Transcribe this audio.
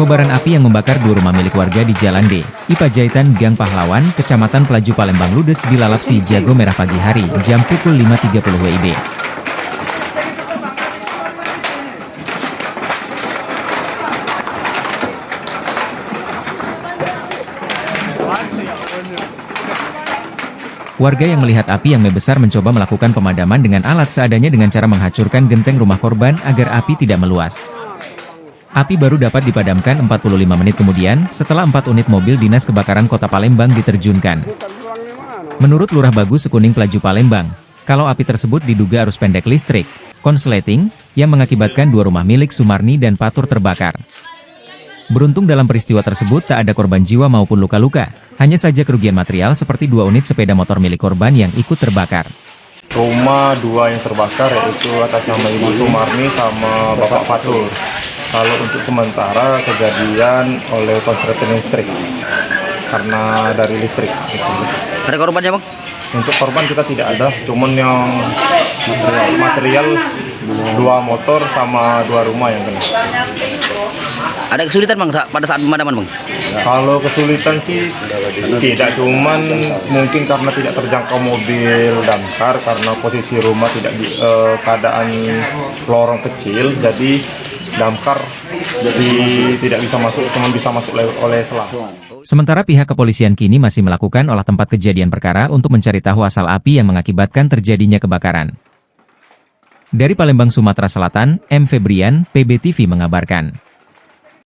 Kobaran api yang membakar dua rumah milik warga di Jalan D, IPA Jaitan, Gang Pahlawan, Kecamatan Pelaju Palembang ludes dilalap si jago merah pagi hari, jam pukul 5.30 WIB. Warga yang melihat api yang membesar mencoba melakukan pemadaman dengan alat seadanya dengan cara menghancurkan genteng rumah korban agar api tidak meluas. Api baru dapat dipadamkan 45 menit kemudian setelah 4 unit mobil Dinas Kebakaran Kota Palembang diterjunkan. Menurut Lurah Bagus Sekuning Pelaju Palembang, kalau api tersebut diduga arus pendek listrik, konsleting, yang mengakibatkan dua rumah milik Sumarni dan Patur terbakar. Beruntung dalam peristiwa tersebut tak ada korban jiwa maupun luka-luka, hanya saja kerugian material seperti 2 unit sepeda motor milik korban yang ikut terbakar. Rumah 2 yang terbakar yaitu atas nama Ibu Sumarni sama Bapak Patur. Kalau untuk sementara kejadian oleh konsleting listrik, karena dari listrik. Ada korbannya bang? Untuk korban kita tidak ada, cuman yang material 2 motor sama 2 rumah yang kena. Ada kesulitan bang pada saat pemadaman bang? Kalau kesulitan sih tidak, cuman mungkin karena tidak terjangkau mobil damkar karena posisi rumah tidak di keadaan lorong kecil, jadi damkar jadi tidak bisa masuk, cuma bisa masuk oleh selang. Sementara pihak kepolisian kini masih melakukan olah tempat kejadian perkara untuk mencari tahu asal api yang mengakibatkan terjadinya kebakaran. Dari Palembang, Sumatera Selatan, M. Febrian, PBTV mengabarkan.